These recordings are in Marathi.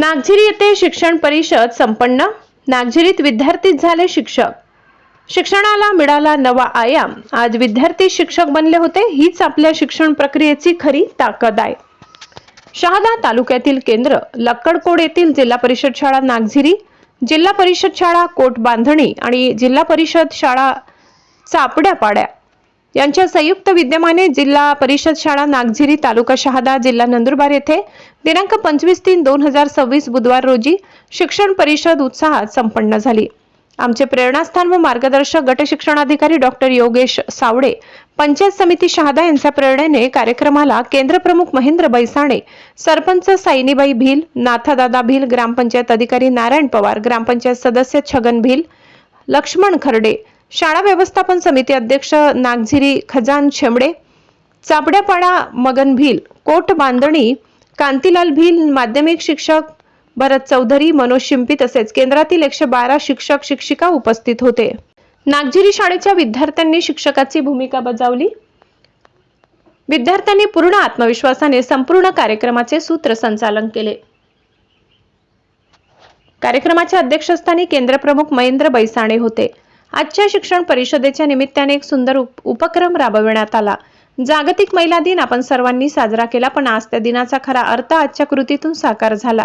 नागझिरी येथे शिक्षण परिषद संपन्न. नागझिरीत विद्यार्थीच झाले शिक्षक. शिक्षणाला मिळाला नवा आयाम. आज विद्यार्थी शिक्षक बनले होते. हीच आपल्या शिक्षण प्रक्रियेची खरी ताकद आहे. शहादा तालुक्यातील केंद्र लक्कडकोड येथील जिल्हा परिषद शाळा नागझिरी, जिल्हा परिषद शाळा कोट बांधणी आणि जिल्हा परिषद शाळा चापड्यापाड्या यांच्या संयुक्त विद्यमाने जिल्हा परिषद शाळा नागझिरी, तालुका शहादा, जिल्हा नंदुरबार येथे दिनांक 25/3/2026 बुधवार रोजी शिक्षण परिषद उत्साहात संपन्न झाली. आमचे प्रेरणास्थान व मार्गदर्शक गट शिक्षणाधिकारी डॉक्टर योगेश सावडे, पंचायत समिती शहादा यांच्या प्रेरणेने कार्यक्रमाला केंद्र प्रमुख महेंद्र बैसाणे, सरपंच साईनीबाई भील, नाथादादा भील, ग्रामपंचायत अधिकारी नारायण पवार, ग्रामपंचायत सदस्य छगन भील, लक्ष्मण खर्डे, शाळा व्यवस्थापन समिती अध्यक्ष नागझिरी खजान शेमडे, चापड्यापाडा मगन भील, कोट बांधणी कांतीलाल भील, माध्यमिक शिक्षक भरत चौधरी, मनोज शिंपी तसेच केंद्रातील 112 शिक्षक शिक्षिका उपस्थित होते. नागझिरी शाळेच्या विद्यार्थ्यांनी शिक्षकाची भूमिका बजावली. विद्यार्थ्यांनी पूर्ण आत्मविश्वासाने संपूर्ण कार्यक्रमाचे सूत्रसंचालन केले. कार्यक्रमाच्या अध्यक्षस्थानी केंद्र प्रमुख महेंद्र बैसाणे होते. आजच्या शिक्षण परिषदेच्या निमित्ताने एक सुंदर उपक्रम राबविण्यात आला. जागतिक महिला दिन आपण सर्वांनी साजरा केला, पण आज त्या दिनाचा खरा अर्थ आजच्या कृतीतून साकार झाला.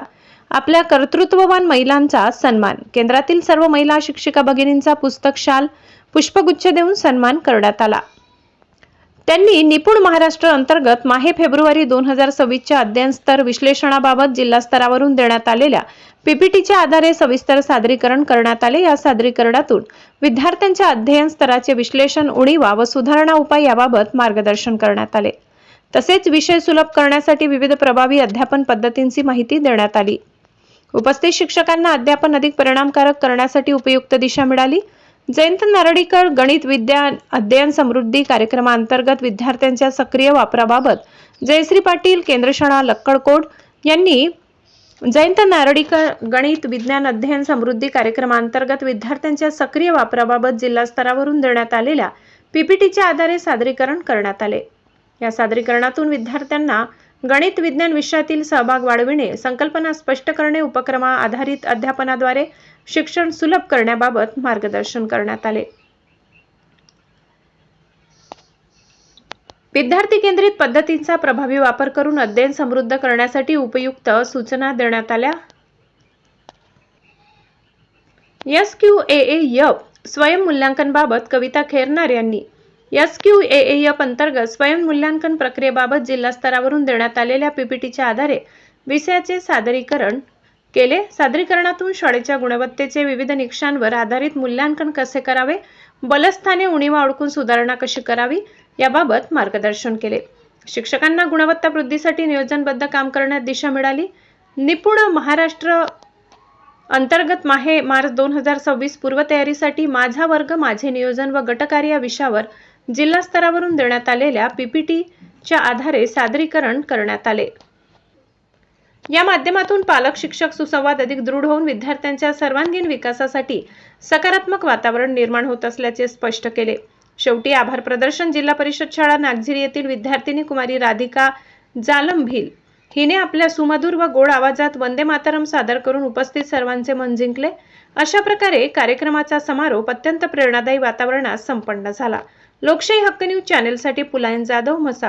आपल्या कर्तृत्ववान महिलांचा सन्मान. केंद्रातील सर्व महिला शिक्षिका भगिनींचा पुस्तक, शाल, पुष्पगुच्छ देऊन सन्मान करण्यात आला. त्यांनी निपुण महाराष्ट्र अंतर्गत माहे फेब्रुवारी 2026च्या अध्ययन स्तर विश्लेषणाबाबत जिल्हा स्तरावरून देण्यात आलेल्या पीपीटीच्या आधारे सविस्तर सादरीकरण करण्यात आले. या सादरीकरणातून विद्यार्थ्यांच्या अध्ययन स्तराचे विश्लेषण, उणीवा व सुधारणा उपाय याबाबत मार्गदर्शन करण्यात आले. तसेच विषय सुलभ करण्यासाठी विविध प्रभावी अध्यापन पद्धतींची माहिती देण्यात आली. उपस्थित शिक्षकांना अध्यापन अधिक परिणामकारक करण्यासाठी उपयुक्त दिशा मिळाली. जयंत नारळीकर गणित विज्ञान अध्ययन समृद्धी कार्यक्रमांतर्गत विद्यार्थ्यांच्या सक्रिय वापराबाबत जयश्री पाटील, केंद्र शाळा लक्कडकोड यांनी जयंत नारळीकर गणित विज्ञान अध्ययन समृद्धी कार्यक्रमांतर्गत विद्यार्थ्यांच्या सक्रिय वापराबाबत जिल्हा स्तरावरून देण्यात आलेल्या पीपीटीच्या आधारे सादरीकरण करण्यात आले. या सादरीकरणातून विद्यार्थ्यांना गणित विज्ञान विषयातील सहभाग वाढविणे, संकल्पना स्पष्ट करणे, उपक्रमा आधारित अध्यापनाद्वारे शिक्षण सुलभ करण्याबाबत मार्गदर्शन करण्यात आले. विद्यार्थी केंद्रित पद्धतींचा प्रभावी वापर करून अध्ययन समृद्ध करण्यासाठी उपयुक्त सूचना देण्यात आल्या. SQAAF स्वयंमूल्यांकन बाबत कविता खैरनार यांनी SQAAF अंतर्गत स्वयंमूल्यांकन प्रक्रियेबाबत जिल्हा स्तरावरून देण्यात आलेल्या पीपीटीच्या आधारे विषयाचे सादरीकरण केले. सादरीकरणातून शाळेच्या गुणवत्तेचे विविध निकषांवर आधारित मूल्यांकन कसे करावे, बलस्थाने, उणीवा ओळखून सुधारणा कशी करावी याबाबत मार्गदर्शन केले. शिक्षकांना गुणवत्ता वृद्धीसाठी नियोजनबद्ध काम करण्यात दिशा मिळाली. निपुण महाराष्ट्र अंतर्गत माहे मार्च 2026 पूर्वतयारीसाठी माझा वर्ग माझे नियोजन व गटकार्य या विषयावर जिल्हा स्तरावरून देण्यात आलेल्या पीपीटीच्या आधारे सादरीकरण करण्यात आले. या माध्यमातून पालक शिक्षक सुसंवाद अधिक दृढ होऊन विद्यार्थ्यांच्या सर्वांगीण विकासासाठी सकारात्मक वातावरण निर्माण होत असल्याचे स्पष्ट केले. शेवटी आभार प्रदर्शन जिल्हा परिषद शाळा नागझिरी येथील विद्यार्थिनी कुमारी राधिका जालम भील हिने आपल्या सुमधुर व गोड आवाजात वंदे मातरम सादर करून उपस्थित सर्वांचे मन जिंकले. अशा प्रकारे कार्यक्रमाचा समारोप अत्यंत प्रेरणादायी वातावरणात संपन्न झाला. लोकशाही हक्क न्यूज चॅनेलसाठी पुलायन जाधव, मसाव.